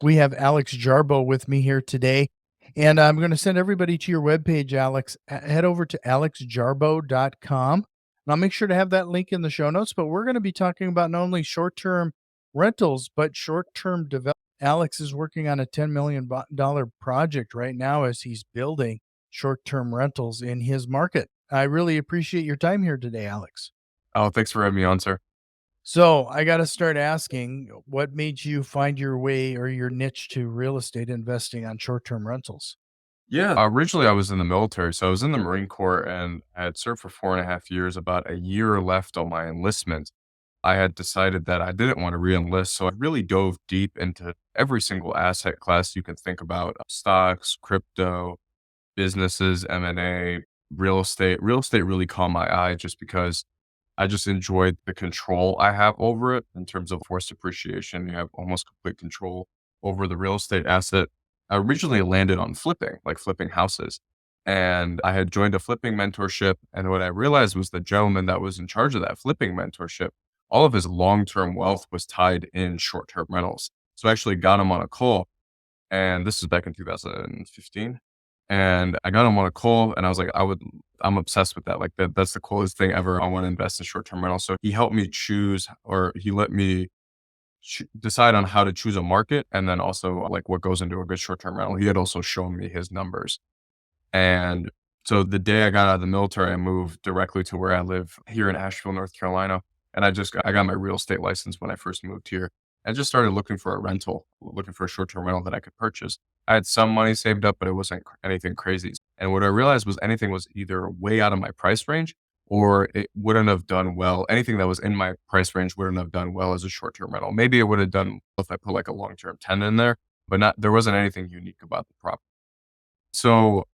We have Alex Jarbo with me here today, and I'm going to send everybody to your webpage, Alex. Head over to alexjarbo.com, and I'll make sure to have that link in the show notes. But we're going to be talking about not only short-term rentals, but short-term development. Alex is working on a $10 million project right now as he's building short-term rentals in his market. I really appreciate your time here today, Alex. Oh, thanks for having me on, sir. So I got to start asking, what made you find your way or your niche to real estate investing on short-term rentals? Yeah. Originally, I was in the military. So I was in the Marine Corps and I had served for 4.5 years, about a year left on my enlistment. I had decided that I didn't want to re-enlist. So I really dove deep into every single asset class you can think about: stocks, crypto, businesses, M&A, real estate. Real estate really caught my eye just because I just enjoyed the control I have over it in terms of forced appreciation. You have almost complete control over the real estate asset. I originally landed on flipping, like flipping houses. And I had joined a flipping mentorship. And what I realized was the gentleman that was in charge of that flipping mentorship, all of his long-term wealth was tied in short-term rentals. So I actually got him on a call. And this is back in 2015. And I got him on a call and I was like, I'm obsessed with that. Like that's the coolest thing ever. I want to invest in short-term rental. So he helped me choose, or he let me decide on how to choose a market. And then also like what goes into a good short-term rental. He had also shown me his numbers. And so the day I got out of the military, I moved directly to where I live here in Asheville, North Carolina. And I got my real estate license when I first moved here. I just started looking for a rental, looking for a short-term rental that I could purchase. I had some money saved up, but it wasn't anything crazy. And what I realized was anything was either way out of my price range or it wouldn't have done well. Anything that was in my price range wouldn't have done well as a short-term rental. Maybe it would have done if I put like a long-term tenant in there, but there wasn't anything unique about the property. So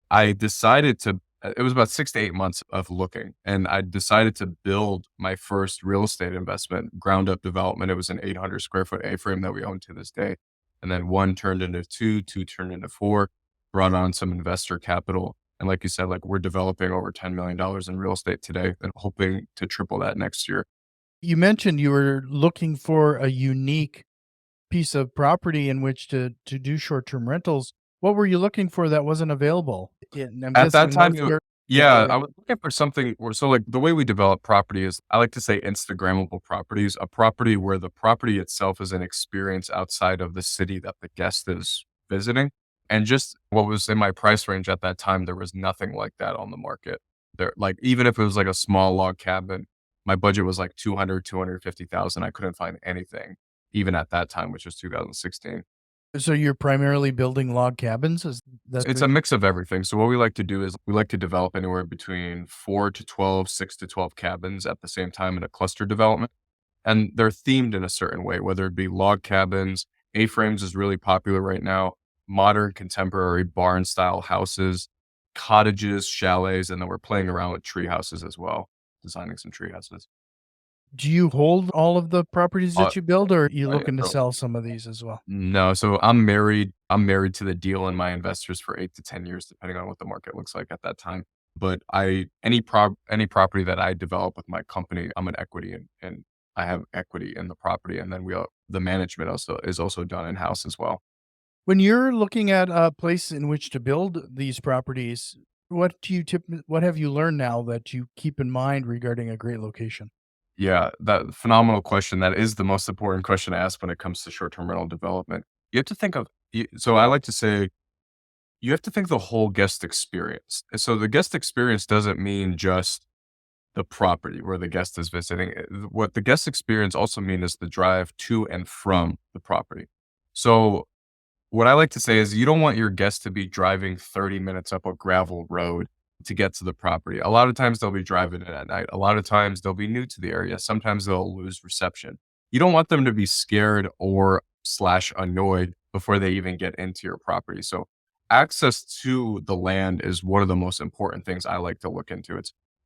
I decided to, it was about 6 to 8 months of looking, and I decided to build my first real estate investment, ground up development. It was an 800 square foot A-frame that we own to this day. And then one turned into two turned into four, brought on some investor capital. And like you said, like we're developing over $10 million in real estate today and hoping to triple that next year. You mentioned you were looking for a unique piece of property in which to do short-term rentals. What were you looking for that wasn't available? I'm At that guessing time, North Carolina. yeah, I was looking for something where, so like the way we develop property is, I like to say Instagrammable properties, a property where the property itself is an experience outside of the city that the guest is visiting. And just what was in my price range at that time, there was nothing like that on the market. There, like, even if it was like a small log cabin, my budget was like 250,000. I couldn't find anything, even at that time, which was 2016. So you're primarily building log cabins? Is that It's what a you mix of everything. So what we like to do is we like to develop anywhere between 4 to 12, 6 to 12 cabins at the same time in a cluster development. And they're themed in a certain way, whether it be log cabins, A-frames is really popular right now, modern contemporary barn style houses, cottages, chalets, and then we're playing around with tree houses as well, designing some tree houses. do you hold all of the properties Uh, that you build, or are you I, looking to sell some of these as well? No, so I'm married. I'm married to the deal and my investors for 8 to 10 years, depending on what the market looks like at that time. But any property that I develop with my company, I'm an equity and I have equity in the property, and then the management also is also done in house as well. When you're looking at a place in which to build these properties, what have you learned now that you keep in mind regarding a great location? Yeah, that phenomenal question. That is the most important question to ask when it comes to short term rental development. You have to think of so I like to say you have to think the whole guest experience. And so the guest experience doesn't mean just the property where the guest is visiting. What the guest experience also means is the drive to and from the property. So what I like to say is you don't want your guest to be driving 30 minutes up a gravel road to get to the property. A lot of times they'll be driving it at night. A lot of times they'll be new to the area. Sometimes they'll lose reception. You don't want them to be scared or slash annoyed before they even get into your property. So access to the land is one of the most important things I like to look into.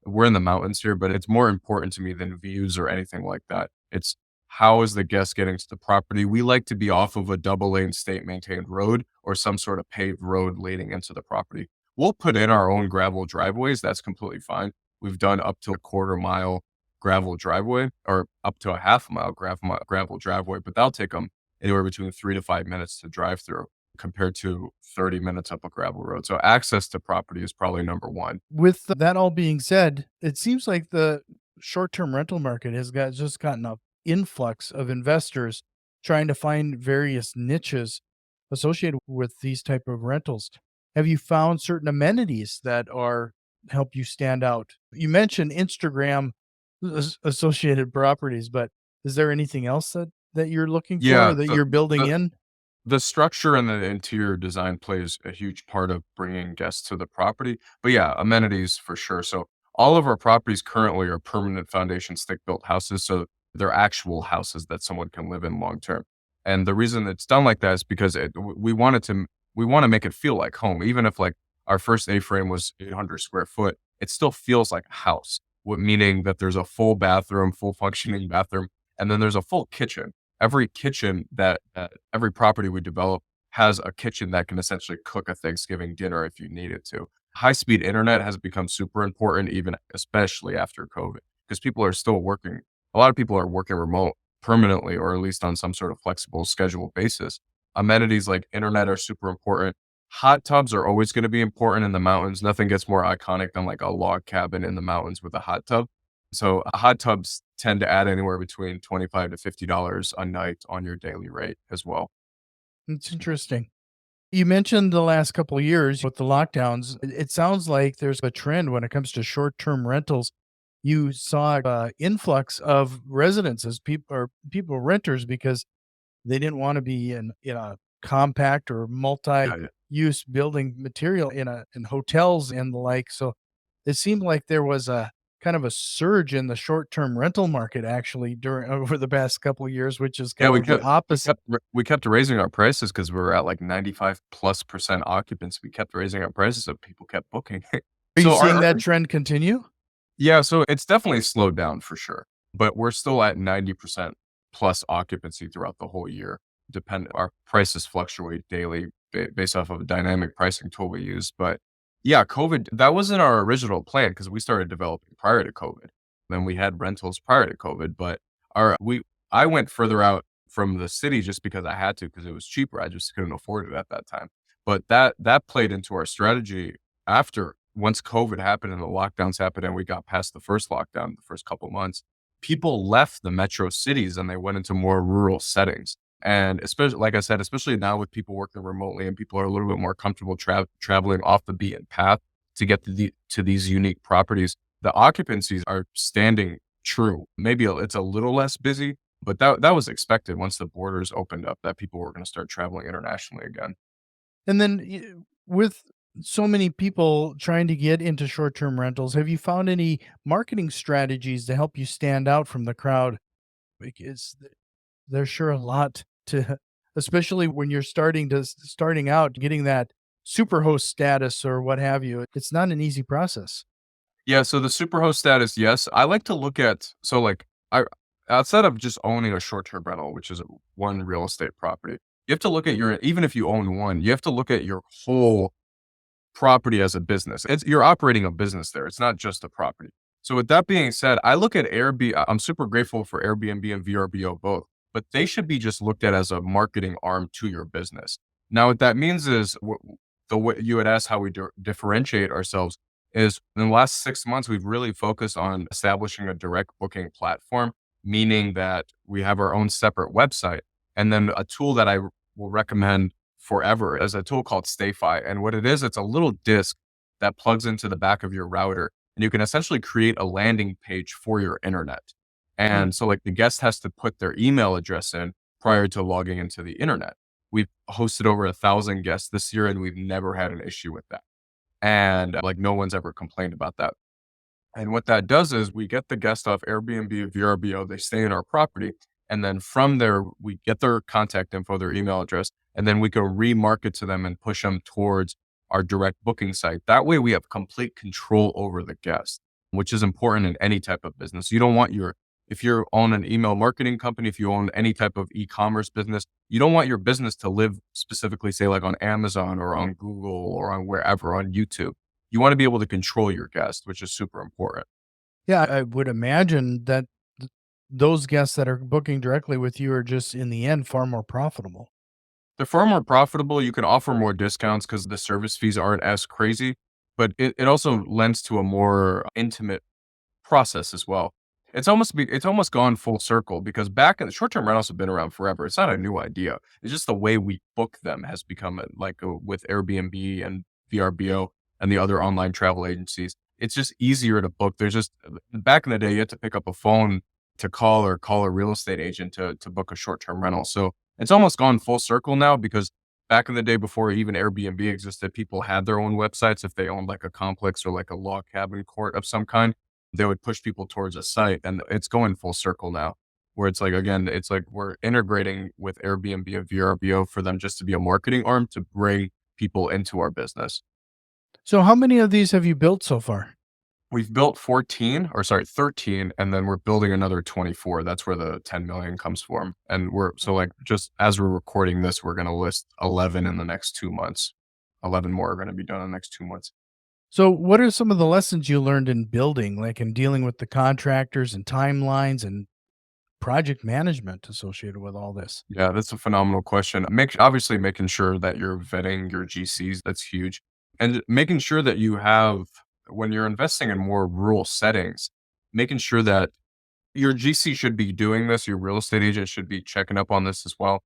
We're in the mountains here, but it's more important to me than views or anything like that. It's how is the guest getting to the property? We like to be off of a double lane state maintained road or some sort of paved road leading into the property. We'll put in our own gravel driveways. That's completely fine. We've done up to a quarter mile gravel driveway or up to a half mile gravel driveway, but that'll take them anywhere between 3 to 5 minutes to drive through compared to 30 minutes up a gravel road. So access to property is probably number one. With that all being said, it seems like the short-term rental market has just gotten a influx of investors trying to find various niches associated with these type of rentals. Have you found certain amenities that are help you stand out? You mentioned Instagram associated properties, but is there anything else that you're looking for Yeah. or that So you're building the, in? the structure and the interior design plays a huge part of bringing guests to the property. But yeah, amenities for sure. So all of our properties currently are permanent foundation stick built houses. So they're actual houses that someone can live in long term. And the reason it's done like that is because we want to make it feel like home. Even if like our first A-frame was 800 square foot, it still feels like a house. Meaning that there's a full bathroom, full functioning bathroom, and then there's a full kitchen. Every kitchen that every property we develop has a kitchen that can essentially cook a Thanksgiving dinner if you needed to. High speed internet has become super important, even especially after COVID, because people are still working. A lot of people are working remote permanently, or at least on some sort of flexible schedule basis. Amenities like internet are super important. Hot tubs are always going to be important in the mountains. Nothing gets more iconic than like a log cabin in the mountains with a hot tub. So hot tubs tend to add anywhere between $25 to $50 a night on your daily rate as well. It's interesting. You mentioned the last couple of years with the lockdowns. It sounds like there's a trend when it comes to short-term rentals. You saw a influx of residences, people renters because they didn't want to be in a compact or Yeah, yeah. multi-use building material in hotels and the like. So it seemed like there was a kind of a surge in the short-term rental market actually during over the past couple of years, which is Yeah, kind of the opposite. we kept raising our prices because we were at like 95+% occupancy. We kept raising our prices and people kept booking. Are you So seeing that trend continue? yeah, so it's definitely slowed down for sure, but we're still at 90% plus occupancy throughout the whole year. Our prices fluctuate daily based off of a dynamic pricing tool we use. But yeah, COVID, that wasn't our original plan because we started developing prior to COVID. Then we had rentals prior to COVID, but I went further out from the city just because I had to because it was cheaper. I just couldn't afford it at that time. But that played into our strategy after once COVID happened and the lockdowns happened and we got past the first lockdown, the first couple months, people left the metro cities and they went into more rural settings. And especially, like I said, especially now with people working remotely and people are a little bit more comfortable traveling off the beaten path to get to these unique properties, the occupancies are standing true. Maybe it's a little less busy, but that was expected once the borders opened up that people were going to start traveling internationally again. And then with so many people trying to get into short-term rentals, have you found any marketing strategies to help you stand out from the crowd? Because there's sure a lot to, especially when you're starting out, getting that superhost status or what have you. It's not an easy process. Yeah, so the superhost status, yes. I like to look at so like I outside of just owning a short-term rental, which is one real estate property, you have to look at your even if you own one, you have to look at your whole property as a business. You're operating a business there. It's not just a property. So with that being said, I look at Airbnb. I'm super grateful for Airbnb and VRBO both, but they should be just looked at as a marketing arm to your business. Now, what that means is the way you had asked how we differentiate ourselves is in the last 6 months, we've really focused on establishing a direct booking platform, meaning that we have our own separate website and then a tool that I will recommend forever as a tool called StayFi. And what it is, it's a little disk that plugs into the back of your router. And you can essentially create a landing page for your internet. Hmm. And so like the guest has to put their email address in prior to logging into the internet. We've hosted over 1,000 guests this year and we've never had an issue with that. And like no one's ever complained about that. And what that does is we get the guest off Airbnb, VRBO, they stay in our property. And then from there, we get their contact info, their email address, and then we can remarket to them and push them towards our direct booking site. That way we have complete control over the guest, which is important in any type of business. You don't want if you own an email marketing company, if you own any type of e-commerce business, you don't want your business to live specifically, say like on Amazon or on Google or on wherever on YouTube. You want to be able to control your guest, which is super important. Yeah, I would imagine that those guests that are booking directly with you are just in the end far more profitable. They're far more profitable. You can offer more discounts because the service fees aren't as crazy, but it also lends to a more intimate process as well. It's almost gone full circle because back in the short-term rentals have been around forever. It's not a new idea. It's just the way we book them has become with Airbnb and VRBO and the other online travel agencies. It's just easier to book. There's just back in the day, you had to pick up a phone to call a real estate agent to book a short-term rental. So it's almost gone full circle now because back in the day before even Airbnb existed, people had their own websites if they owned like a complex or like a log cabin court of some kind. They would push people towards a site, and it's going full circle now, where it's like, again, it's like we're integrating with Airbnb and VRBO for them just to be a marketing arm to bring people into our business. So how many of these have you built so far? We've built 14 or sorry, 13, and then we're building another 24. That's where the 10 million comes from. And like just as we're recording this, we're going to list 11 in the next 2 months. 11 more are going to be done in the next 2 months. So what are some of the lessons you learned in building, like in dealing with the contractors and timelines and project management associated with all this? Yeah, that's a phenomenal question. Obviously making sure that you're vetting your GCs, that's huge. And making sure that you have when you're investing in more rural settings, making sure that your GC should be doing this, your real estate agent should be checking up on this as well.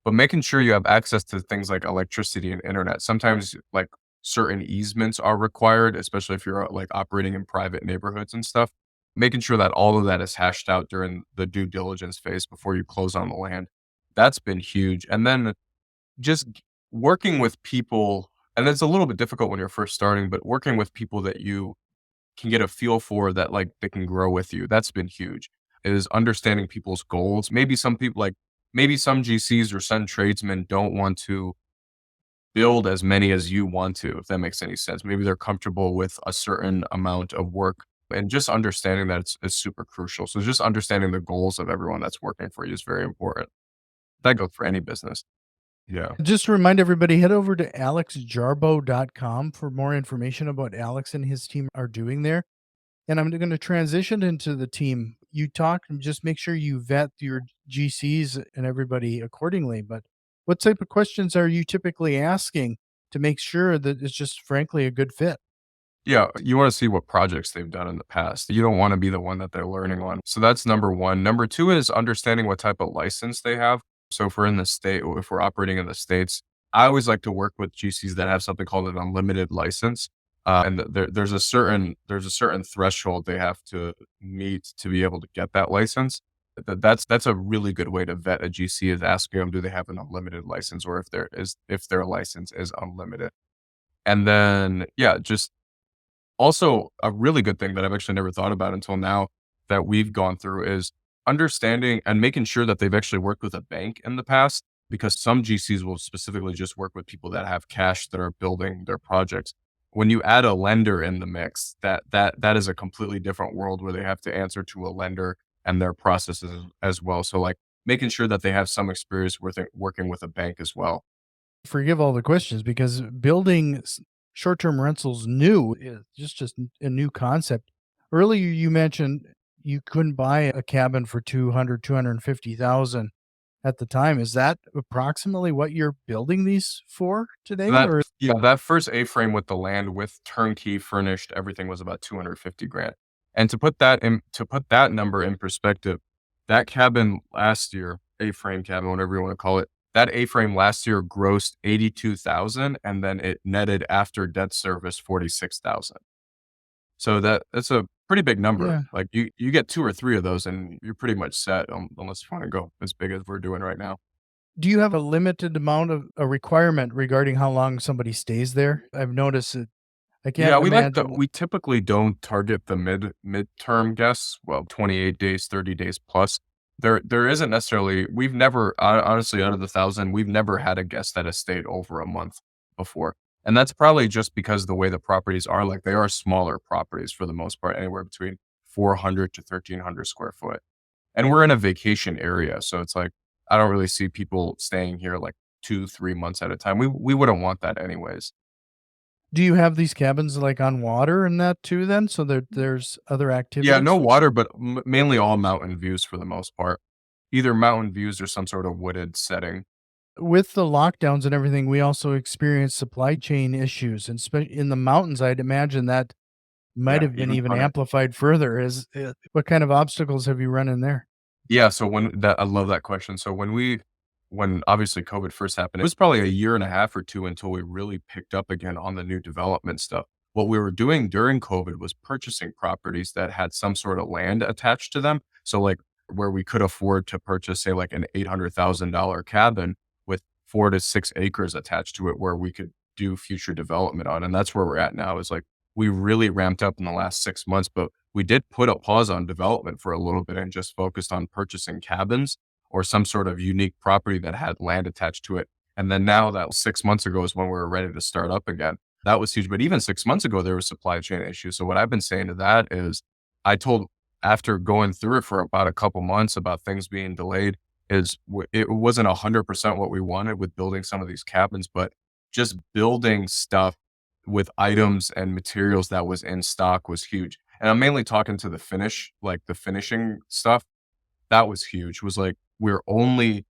But making sure you have access to things like electricity and internet. Sometimes like certain easements are required, especially if you're like operating in private neighborhoods and stuff. Making sure that all of that is hashed out during the due diligence phase before you close on the land. That's been huge. And then just working with people, and it's a little bit difficult when you're first starting, but working with people that you can get a feel for that like they can grow with you. That's been huge. Is understanding people's goals. Maybe some GCs or some tradesmen don't want to build as many as you want to, if that makes any sense. Maybe they're comfortable with a certain amount of work and just understanding that is super crucial. So just understanding the goals of everyone that's working for you is very important. That goes for any business. Yeah. Just to remind everybody, head over to alexjarbo.com for more information about Alex and his team are doing there. And I'm going to transition into the team. You talk and just make sure you vet your GCs and everybody accordingly. But what type of questions are you typically asking to make sure that it's just frankly a good fit? Yeah, you wanna see what projects they've done in the past. You don't wanna be the one that they're learning on. So that's number 1. Number 2 is understanding what type of license they have. So if we're in the state or if we're operating in the States, I always like to work with GCs that have something called an unlimited license. There's a certain threshold they have to meet to be able to get that license. That's a really good way to vet a GC is asking them, do they have an unlimited license or if their license is unlimited. And then, yeah, just also, a really good thing that I've actually never thought about until now that we've gone through is understanding and making sure that they've actually worked with a bank in the past, because some GCs will specifically just work with people that have cash that are building their projects. When you add a lender in the mix, that is a completely different world where they have to answer to a lender and their processes as well. So like making sure that they have some experience working with a bank as well. Forgive all the questions because building short-term rentals new is just a new concept. Earlier, you mentioned you couldn't buy a cabin for 250,000 at the time. Is that approximately what you're building these for today? That Or yeah, that first A-frame with the land, with turnkey furnished, everything was about 250 grand. And to put that number in perspective, that cabin last year, A-frame cabin, whatever you wanna call it, that A-frame last year grossed 82,000, and then it netted after debt service 46,000. So that's a pretty big number. yeah. Like you get 2 or 3 of those and you're pretty much set, unless you wanna go as big as we're doing right now. Do you have a limited amount of a requirement regarding how long somebody stays there? I've noticed it. I Yeah, can't imagine. we typically don't target the midterm guests, well, 28 days, 30 days plus. There isn't necessarily honestly, out of the 1,000, we've never had a guest that has stayed over a month before. And that's probably just because the way the properties are, like, they are smaller properties for the most part, anywhere between 400 to 1,300 square foot. And we're in a vacation area, so it's like, I don't really see people staying here, like, 2, 3 months at a time. We wouldn't want that anyways. Do you have these cabins like on water and that too then? So there's other Yeah, activities? no water, but mainly all mountain views for the most part. Either mountain views or some sort of wooded setting. With the lockdowns and everything, we also experienced supply chain issues, and in the mountains, I'd imagine that might Yeah, have been even even on it. amplified further. What kind of obstacles have you run in there? Yeah, so I love that question. So when obviously COVID first happened, it was probably a year and a half or 2 until we really picked up again on the new development stuff. What we were doing during COVID was purchasing properties that had some sort of land attached to them. So, like, where we could afford to purchase, say, like an $800,000 cabin with 4 to 6 acres attached to it where we could do future development on, and that's where we're at now is, like, we really ramped up in the last 6 months, but we did put a pause on development for a little bit and just focused on purchasing cabins or some sort of unique property that had land attached to it. And then now that 6 months ago is when we were ready to start up again. That was huge. But even 6 months ago, there was supply chain issues. So what I've been saying to that is I told after going through it for about a couple months about things being delayed is it wasn't 100% what we wanted with building some of these cabins, but just building stuff with items and materials that was in stock was huge. And I'm mainly talking to the finish, like the finishing stuff. That was huge. Was like we're only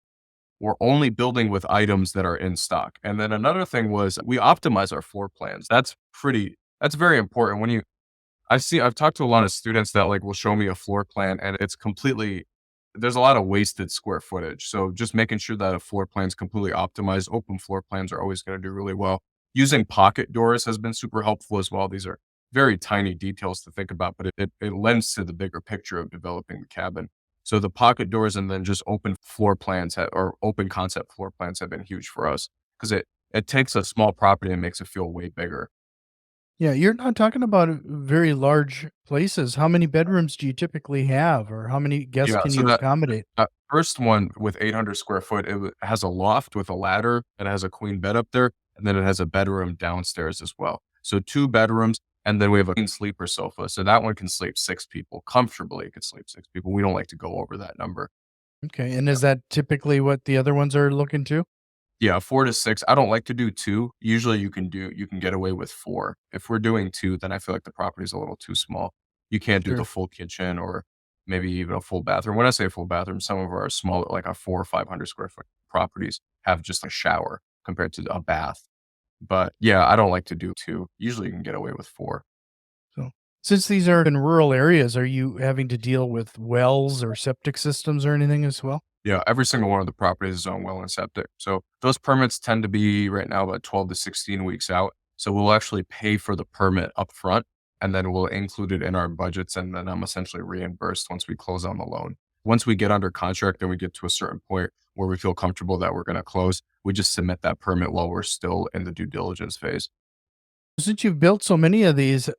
building with items that are in stock. And then another thing was we optimize our floor plans. That's very important. I've talked to a lot of students that like will show me a floor plan and it's completely there's a lot of wasted square footage. So just making sure that a floor plan is completely optimized. Open floor plans are always going to do really well. Using pocket doors has been super helpful as well. These are very tiny details to think about, but it lends to the bigger picture of developing the cabin. So the pocket doors and then just open floor plans or open concept floor plans have been huge for us because it takes a small property and makes it feel way bigger. Yeah, you're not talking about very large places. How many bedrooms do you typically have, or how many guests Yeah, can so you that accommodate? that first one with 800 square foot, has a loft with a ladder, and it has a queen bed up there, and then it has a bedroom downstairs as well. So 2 bedrooms, and then we have a queen sleeper sofa, so that one can sleep 6 people comfortably. It could sleep 6 people. We don't like to go over that number. Okay, and is that typically what the other ones are looking to? Yeah, 4 to 6. I don't like to do 2. Usually you can get away with 4. If we're doing 2, then I feel like the property's a little too small. You can't do the Sure. full kitchen or maybe even a full bathroom. When I say full bathroom, some of our smaller, like our 4 or 500 square foot properties have just a shower compared to a bath. But yeah, I don't like to do 2. Usually you can get away with 4. So, since these are in rural areas, are you having to deal with wells or septic systems or anything as well? Yeah, every single one of the properties is on well and septic. So those permits tend to be right now about 12 to 16 weeks out. So we'll actually pay for the permit up front and then we'll include it in our budgets. And then I'm essentially reimbursed once we close on the loan. Once we get under contract and we get to a certain point where we feel comfortable that we're going to close, we just submit that permit while we're still in the due diligence phase. Since you've built so many of these,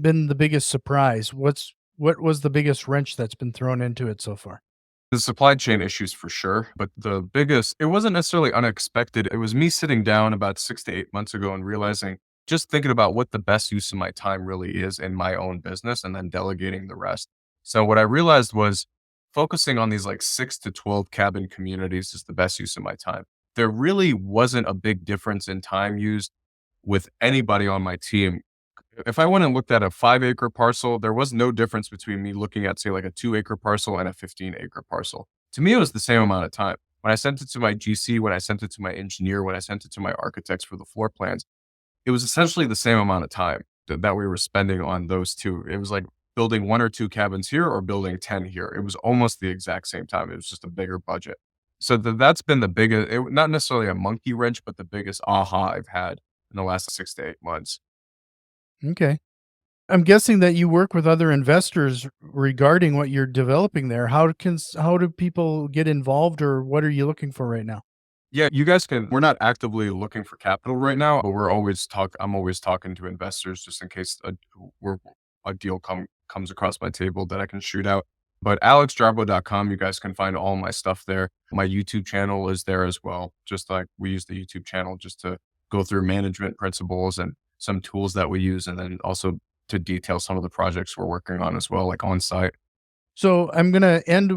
been the biggest surprise? What was the biggest wrench that's been thrown into it so far? The supply chain issues for sure, but the biggest it wasn't necessarily unexpected. It was me sitting down about 6 to 8 months ago and realizing just thinking about what the best use of my time really is in my own business and then delegating the rest. So what I realized was focusing on these like 6 to 12 cabin communities is the best use of my time. There really wasn't a big difference in time used with anybody on my team. If I went and looked at a 5-acre parcel, there was no difference between me looking at, say, like a 2-acre parcel and a 15-acre parcel. To me, it was the same amount of time. When I sent it to my GC, when I sent it to my engineer, when I sent it to my architects for the floor plans, it was essentially the same amount of time that we were spending on those two. It was like building 1 or 2 cabins here or building 10 here. It was almost the exact same time. It was just a bigger budget. So that's been the biggest, not necessarily a monkey wrench, but the biggest aha I've had in the last 6 to 8 months. Okay. I'm guessing that you work with other investors regarding what you're developing there. How do people get involved, or what are you looking for right now? Yeah, you guys can we're not actively looking for capital right now, but I'm always talking to investors just in case a deal comes across my table that I can shoot out. But alexjarbo.com, you guys can find all my stuff there. My YouTube channel is there as well. Just like we use the YouTube channel just to go through management principles and some tools that we use, and then also to detail some of the projects we're working on as well, like on site. So I'm going to end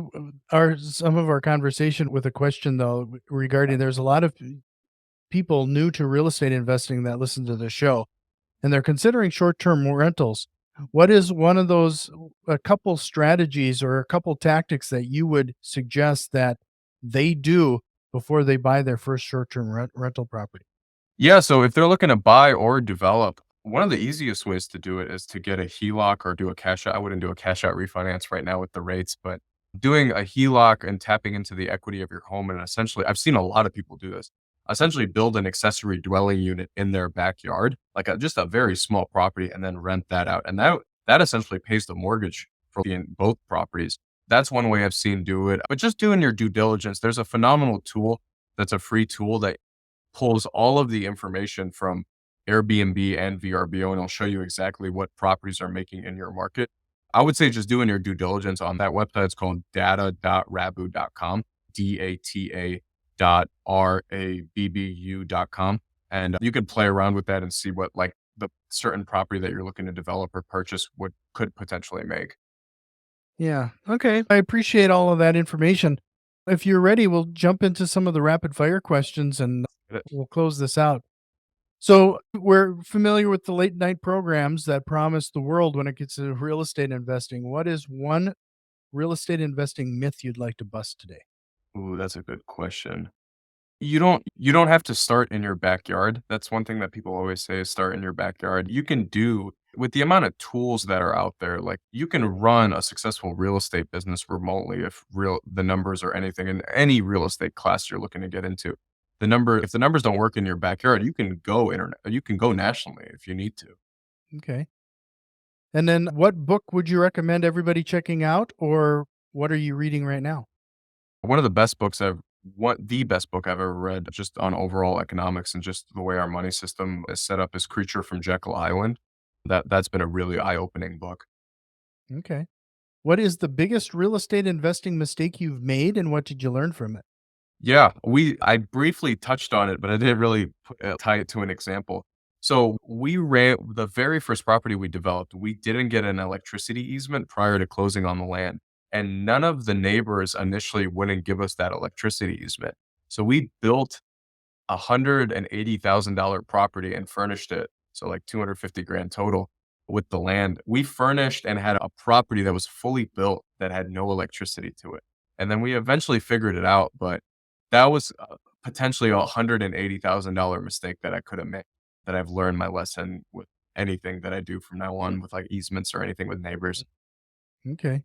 our some of our conversation with a question though regarding there's a lot of people new to real estate investing that listen to the show. and they're considering short-term rentals. What is one of those a couple strategies or a couple tactics that you would suggest that they do before they buy their first short-term rental property? Yeah, so if they're looking to buy or develop, one of the easiest ways to do it is to get a HELOC or do a cash out. I wouldn't do a cash out refinance right now with the rates, but doing a HELOC and tapping into the equity of your home and essentially, I've seen a lot of people do this. Essentially, build an accessory dwelling unit in their backyard, like just a very small property, and then rent that out, and that essentially pays the mortgage for both properties. That's one way I've seen do it. But just doing your due diligence, there's a phenomenal tool that's a free tool that pulls all of the information from Airbnb and VRBO, and it'll show you exactly what properties are making in your market. I would say just doing your due diligence on that website. It's called data.rabbu.com, data.rabbu.com. And you can play around with that and see what like the certain property that you're looking to develop or purchase could potentially make. Yeah. Okay. I appreciate all of that information. If you're ready, we'll jump into some of the rapid fire questions and we'll close this out. So, we're familiar with the late night programs that promise the world when it gets to real estate investing. What is one real estate investing myth you'd like to bust today? Ooh, that's a good question. You don't have to start in your backyard. That's one thing that people always say is start in your backyard. You can do with the amount of tools that are out there, like you can run a successful real estate business remotely if the numbers are anything in any real estate class you're looking to get into. If the numbers don't work in your backyard, you can go nationally if you need to. Okay. And then what book would you recommend everybody checking out, or what are you reading right now? One of the best books I've what the best book I've ever read just on overall economics and just the way our money system is set up is Creature from Jekyll Island. That's been a really eye-opening book. Okay. What is the biggest real estate investing mistake you've made, and what did you learn from it? Yeah, I briefly touched on it, but I didn't really tie it to an example. So we ran the very first property we developed. We didn't get an electricity easement prior to closing on the land, and none of the neighbors initially wouldn't give us that electricity easement. So we built $180,000 property and furnished it. So like 250 grand total with the land. We furnished and had a property that was fully built that had no electricity to it. And then we eventually figured it out, but that was potentially $180,000 mistake that I could have made that I've learned my lesson with anything that I do from now on with like easements or anything with neighbors. Okay.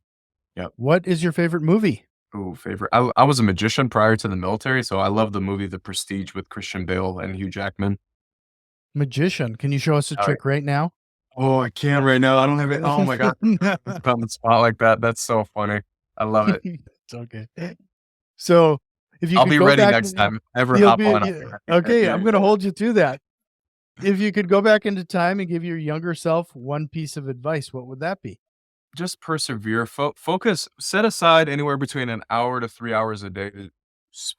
Yep. What is your favorite movie? Ooh, favorite. I was a magician prior to the military, so I love the movie The Prestige with Christian Bale and Hugh Jackman. Magician. Can you show us a trick right now? Oh, I can't right now. I don't have it. Oh my god. Put on the spot like that. That's so funny. I love it. It's okay. So, if you I'll could be go ready back next time. If I ever you'll hop be on. yeah, okay, I'm gonna hold you to that. If you could go back into time and give your younger self one piece of advice, what would that be? Just persevere. Focus. Set aside anywhere between an hour to 3 hours a day to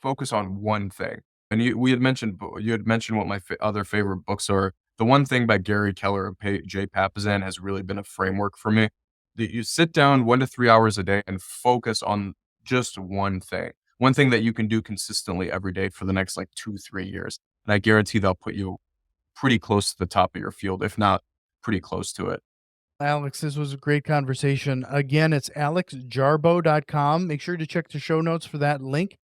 focus on one thing. And you had mentioned what my other favorite books are. The One Thing by Gary Keller and Jay Papasan has really been a framework for me. That you sit down 1 to 3 hours a day and focus on just one thing that you can do consistently every day for the next like 2, 3 years. And I guarantee they'll put you pretty close to the top of your field, if not pretty close to it. Alex, this was a great conversation. Again, it's alexjarbo.com. Make sure to check the show notes for that link.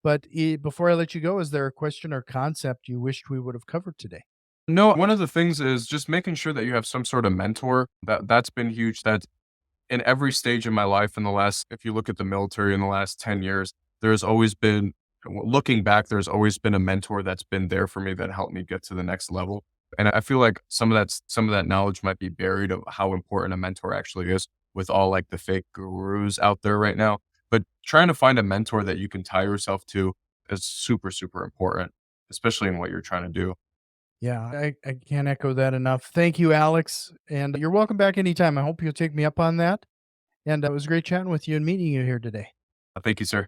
But before I let you go, is there a question or concept you wished we would have covered today? No, one of the things is just making sure that you have some sort of mentor. That's been huge. That in every stage of my life in the last if you look at the military in the last 10 years, there's always been looking back, there's always been a mentor that's been there for me that helped me get to the next level. And I feel like some of that knowledge might be buried of how important a mentor actually is with all like the fake gurus out there right now. But trying to find a mentor that you can tie yourself to is super, super important, especially in what you're trying to do. Yeah, I can't echo that enough. Thank you, Alex. And you're welcome back anytime. I hope you'll take me up on that. And it was great chatting with you and meeting you here today. Thank you, sir.